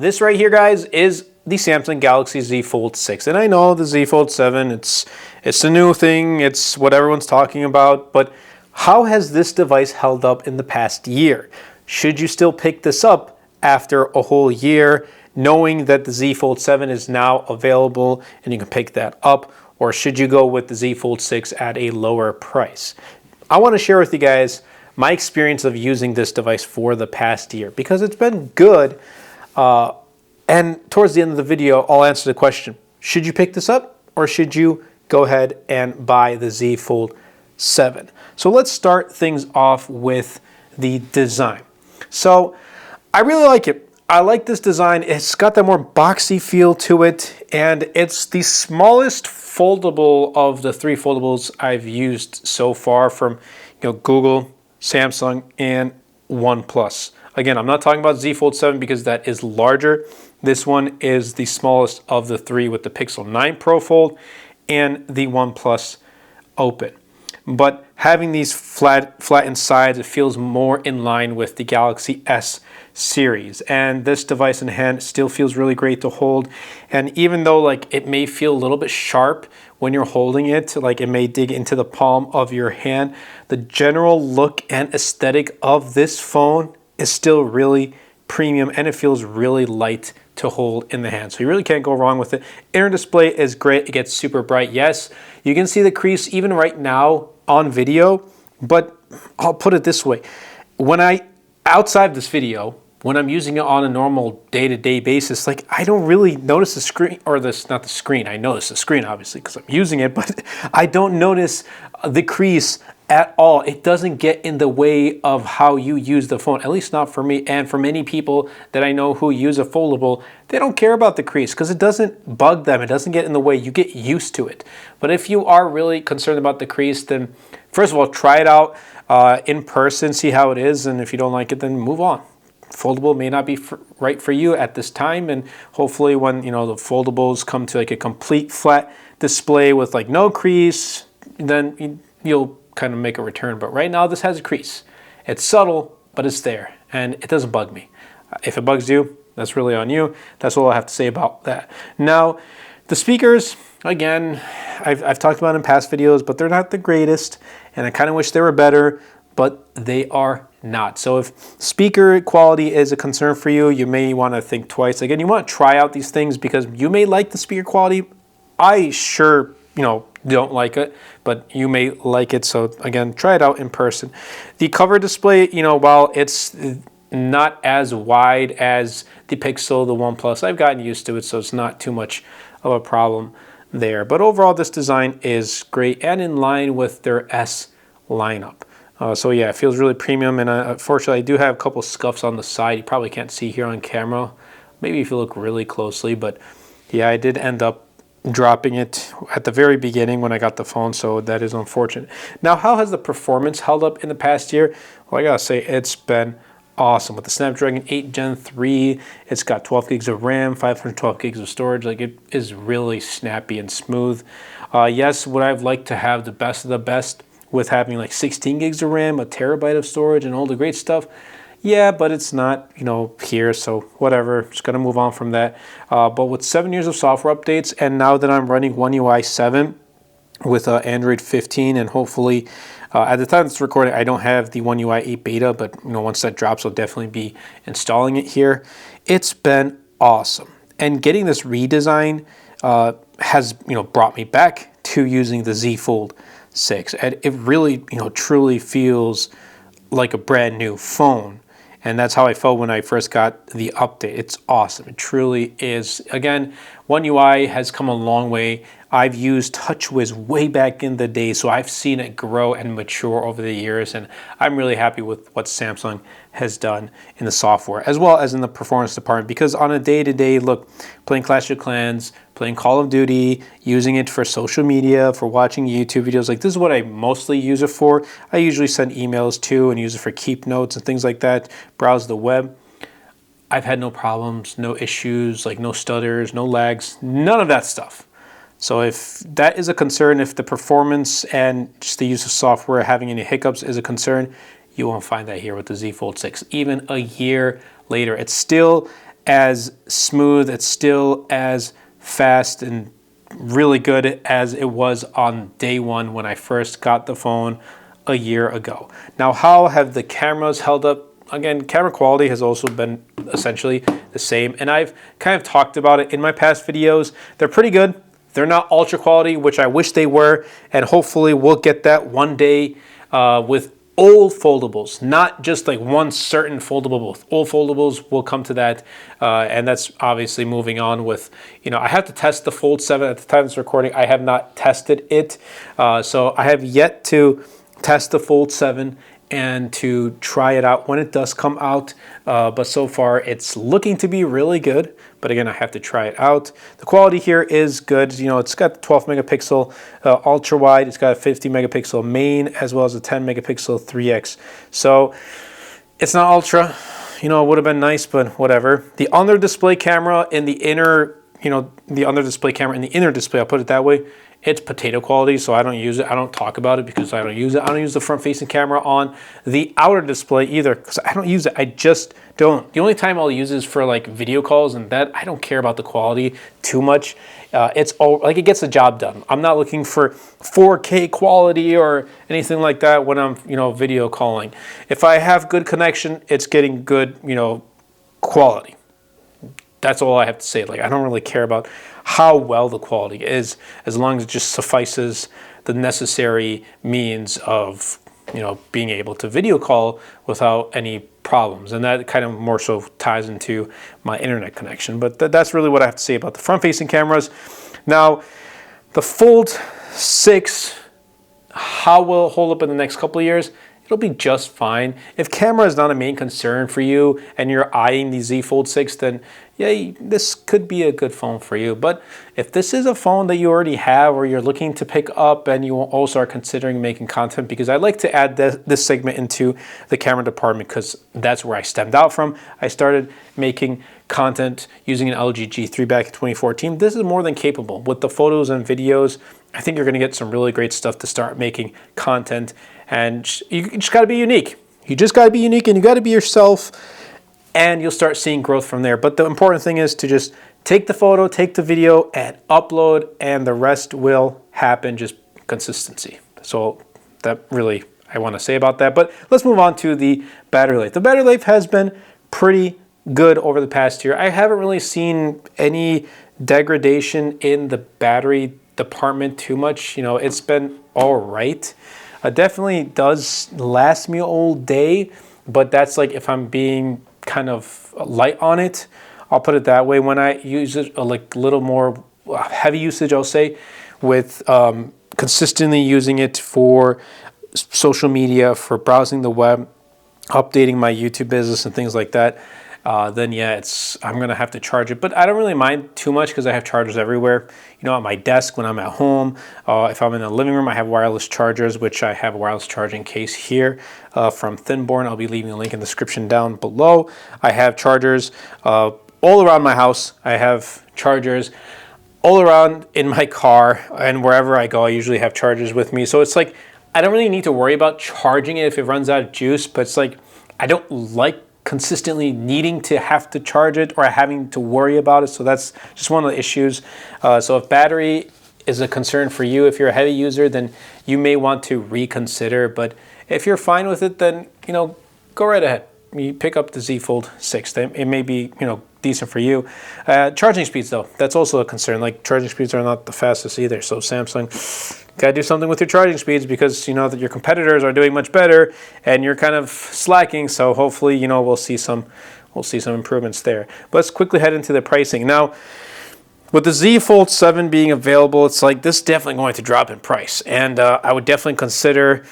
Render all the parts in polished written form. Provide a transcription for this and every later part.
This right here, guys, is the Samsung Galaxy Z Fold 6. And I know the Z Fold 7, it's a new thing, it's what everyone's talking about, but how has this device held up in the past year? Should you still pick this up after a whole year, knowing that the Z Fold 7 is now available and you can pick that up, or should you go with the Z Fold 6 at a lower price? I want to share with you guys my experience of using this device for the past year because it's been good. And towards the end of the video, I'll answer the question, should you pick this up or should you go ahead and buy the Z Fold 7? So let's start things off with the design. So I really like it. I like this design. It's got that more boxy feel to it, and it's the smallest foldable of the three foldables I've used so far from Google, Samsung, and OnePlus. Again, I'm not talking about Z Fold 7 because that is larger. This one is the smallest of the three with the Pixel 9 Pro Fold and the OnePlus Open. But having these flattened sides, it feels more in line with the Galaxy S series. And this device in hand still feels really great to hold. And even though it may feel a little bit sharp when you're holding it, it may dig into the palm of your hand, the general look and aesthetic of this phone is still really premium, and it feels really light to hold in the hand. So you really can't go wrong with it. Inner display is great. It gets super bright. Yes, you can see the crease even right now on video, but I'll put it this way. Outside this video, when I'm using it on a normal day-to-day basis, I don't really notice the screen, or not the screen. I notice the screen obviously because I'm using it, but I don't notice the crease at all. It doesn't get in the way of how you use the phone, at least not for me. And for many people that I know who use a foldable, they don't care about the crease because it doesn't bug them. It doesn't get in the way. You get used to it. But if you are really concerned about the crease, then first of all, try it out in person, see how it is. And if you don't like it, then move on. Foldable may not be right for you at this time. And hopefully when the foldables come to a complete flat display with no crease, then you'll kind of make a return. But right now this has a crease. It's subtle, but it's there and it doesn't bug me. If it bugs you, that's really on you. That's all I have to say about that. Now the speakers, again, I've talked about in past videos, but they're not the greatest and I kind of wish they were better, but they are not. So if speaker quality is a concern for you, you may want to think twice. Again, you want to try out these things because you may like the speaker quality. I sure don't like it, but you may like it. So again, try it out in person. The cover display, while it's not as wide as the Pixel, the OnePlus, I've gotten used to it, so it's not too much of a problem there. But overall, this design is great and in line with their S lineup. So yeah, it feels really premium, and unfortunately, I do have a couple scuffs on the side. You probably can't see here on camera, maybe if you look really closely, but yeah, I did end up dropping it at the very beginning when I got the phone, so that is unfortunate. Now, how has the performance held up in the past year? Well, I gotta say, it's been awesome. With the Snapdragon 8 Gen 3, it's got 12 gigs of RAM, 512 gigs of storage. It is really snappy and smooth. Yes, would I have liked to have the best of the best with having 16 gigs of RAM, a terabyte of storage, and all the great stuff? Yeah, but it's not, here, so whatever. Just gonna move on from that. But with 7 years of software updates, and now that I'm running One UI 7 with Android 15, and hopefully, at the time it's recording, I don't have the One UI 8 beta, but once that drops, I'll definitely be installing it here. It's been awesome, and getting this redesign has brought me back to using the Z Fold 6, and it really truly feels like a brand new phone. And that's how I felt when I first got the update. It's awesome. It truly is. Again, One UI has come a long way. I've used TouchWiz way back in the day, so I've seen it grow and mature over the years, and I'm really happy with what Samsung has done in the software as well as in the performance department, because on a day-to-day, look, playing Clash of Clans, playing Call of Duty, using it for social media, for watching YouTube videos, this is what I mostly use it for. I usually send emails too and use it for keep notes and things like that, browse the web. I've had no problems, no issues, no stutters, no lags, none of that stuff. So if that is a concern, if the performance and just the use of software having any hiccups is a concern, you won't find that here with the Z Fold 6. Even a year later, it's still as smooth, it's still as fast and really good as it was on day one when I first got the phone a year ago. Now, how have the cameras held up? Again, camera quality has also been essentially the same, and I've kind of talked about it in my past videos. They're pretty good. They're not ultra quality, which I wish they were, and hopefully we'll get that one day with old foldables, not just like one certain foldable. Old foldables will come to that, and that's obviously moving on with, I have to test the Fold 7 at the time of this recording. I have not tested it, so I have yet to test the Fold 7 and to try it out when it does come out, but so far it's looking to be really good. But again, I have to try it out. The quality here is good. It's got 12 megapixel ultra wide. It's got a 50 megapixel main as well as a 10 megapixel 3x. So it's not ultra. It would have been nice, but whatever. The under display camera in the inner, the under display camera in the inner display, I'll put it that way. It's potato quality, so I don't use it. I don't talk about it because I don't use it. I don't use the front-facing camera on the outer display either because I don't use it. I just don't. The only time I'll use it is for like video calls, and that I don't care about the quality too much. It's all like it gets the job done. I'm not looking for 4K quality or anything like that when I'm video calling. If I have good connection, it's getting good quality. That's all I have to say. Like, I don't really care about how well the quality is, as long as it just suffices the necessary means of, being able to video call without any problems. And that kind of more so ties into my internet connection. But that's really what I have to say about the front-facing cameras. Now, the Fold 6, how will it hold up in the next couple of years? It'll be just fine. If camera is not a main concern for you and you're eyeing the Z Fold 6, then yeah, this could be a good phone for you. But if this is a phone that you already have or you're looking to pick up and you also are considering making content, because I like to add this segment into the camera department because that's where I stemmed out from. I started making content using an LG G3 back in 2014. This is more than capable. With the photos and videos, I think you're going to get some really great stuff to start making content. And you just got to be unique. You just got to be unique and you got to be yourself, and you'll start seeing growth from there. But the important thing is to just take the photo, take the video, and upload, and the rest will happen. Just consistency. So that really I want to say about that. But let's move on to the battery life. The battery life has been pretty good over the past year. I haven't really seen any degradation in the battery department too much. It's been all right. Definitely does last me all day, but that's like if I'm being kind of light on it. I'll put it that way. When I use it like a little more heavy usage, I'll say, with consistently using it for social media, for browsing the web, updating my YouTube business and things like that, then yeah, I'm gonna have to charge it. But I don't really mind too much because I have chargers everywhere. At my desk when I'm at home. If I'm in the living room, I have wireless chargers, which I have a wireless charging case here from Thinborn. I'll be leaving a link in the description down below. I have chargers all around my house. I have chargers all around in my car, and wherever I go, I usually have chargers with me. So it's like I don't really need to worry about charging it if it runs out of juice, but it's like I don't like consistently needing to have to charge it or having to worry about it. So that's just one of the issues. So if battery is a concern for you, if you're a heavy user, then you may want to reconsider. But if you're fine with it, then go right ahead. You pick up the Z Fold 6. It may be decent for you. Charging speeds though, that's also a concern. Like charging speeds are not the fastest either. So Samsung, gotta do something with your charging speeds because that your competitors are doing much better and you're kind of slacking. So hopefully we'll see some improvements there. But let's quickly head into the pricing now. With the Z Fold 7 being available, it's like this is definitely going to drop in price, and I would definitely consider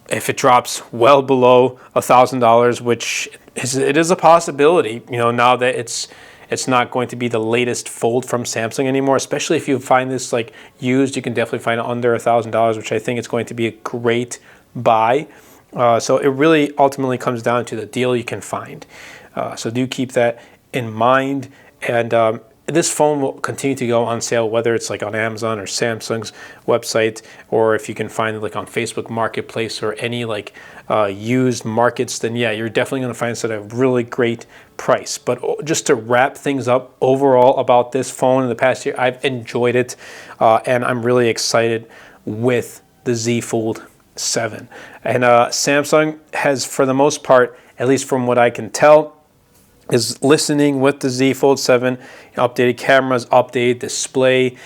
if it drops well below $1,000, which it is a possibility. Now that it's not going to be the latest Fold from Samsung anymore, especially if you find this like used, you can definitely find it under $1,000, which I think is going to be a great buy. So it really ultimately comes down to the deal you can find. So do keep that in mind. And this phone will continue to go on sale, whether it's like on Amazon or Samsung's website, or if you can find it like on Facebook Marketplace or any like used markets, then yeah, you're definitely going to find this at a really great price. But just to wrap things up overall about this phone in the past year, I've enjoyed it, and I'm really excited with the Z Fold 7. And Samsung has, for the most part, at least from what I can tell, is listening with the Z Fold 7, updated cameras, updated display.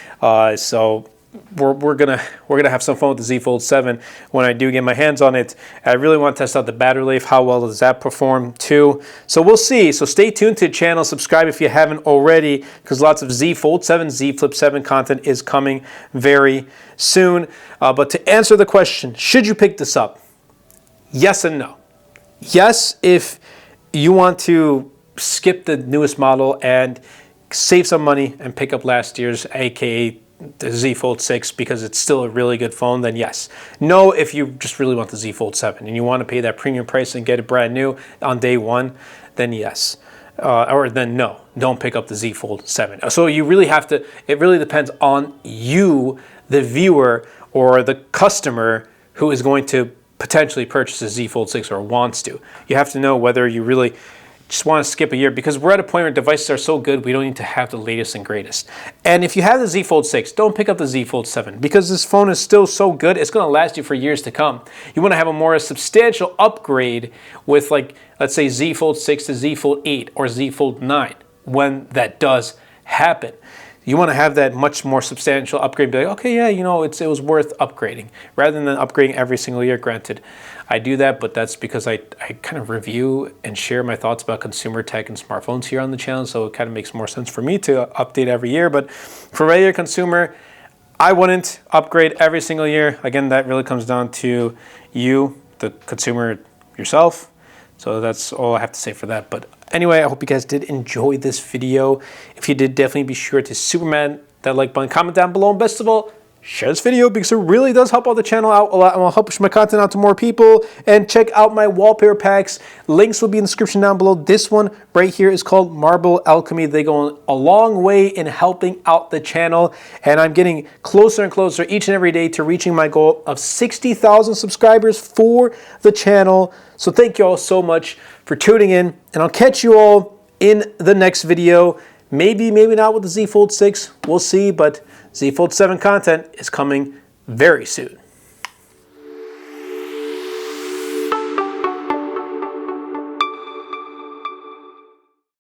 So we're gonna have some fun with the Z Fold 7 when I do get my hands on it. I really want to test out the battery life. How well does that perform too? So we'll see. So stay tuned to the channel. Subscribe if you haven't already, because lots of Z Fold 7, Z Flip 7 content is coming very soon. But to answer the question, should you pick this up? Yes and no. Yes, if you want to skip the newest model and save some money and pick up last year's, aka the Z Fold 6, because it's still a really good phone, then yes. No, if you just really want the Z Fold 7 and you want to pay that premium price and get it brand new on day one, then yes. Or then no, don't pick up the Z Fold 7. So you really have to, it really depends on you, the viewer or the customer who is going to potentially purchase a Z Fold 6 or wants to. You have to know whether you really just want to skip a year, because we're at a point where devices are so good we don't need to have the latest and greatest. And if you have the Z Fold 6, don't pick up the Z Fold 7, because this phone is still so good, it's going to last you for years to come. You want to have a more substantial upgrade with, like, let's say Z Fold 6 to Z Fold 8 or Z Fold 9 when that does happen. You want to have that much more substantial upgrade, be like, okay, yeah, you know, it was worth upgrading, rather than upgrading every single year. Granted, I do that, but that's because I kind of review and share my thoughts about consumer tech and smartphones here on the channel, so it kind of makes more sense for me to update every year. But for regular consumer, I wouldn't upgrade every single year. Again, that really comes down to you, the consumer yourself. So that's all I have to say for that. But anyway, I hope you guys did enjoy this video. If you did, definitely be sure to Superman that like button, comment down below, and best of all, share this video, because it really does help out the channel out a lot, and will help push my content out to more people. And check out my wallpaper packs. Links will be in the description down below. This one right here is called Marble Alchemy. They go a long way in helping out the channel, and I'm getting closer and closer each and every day to reaching my goal of 60,000 subscribers for the channel. So thank you all so much for tuning in, and I'll catch you all in the next video. Maybe, maybe not with the Z Fold 6. We'll see, but Z Fold 7 content is coming very soon.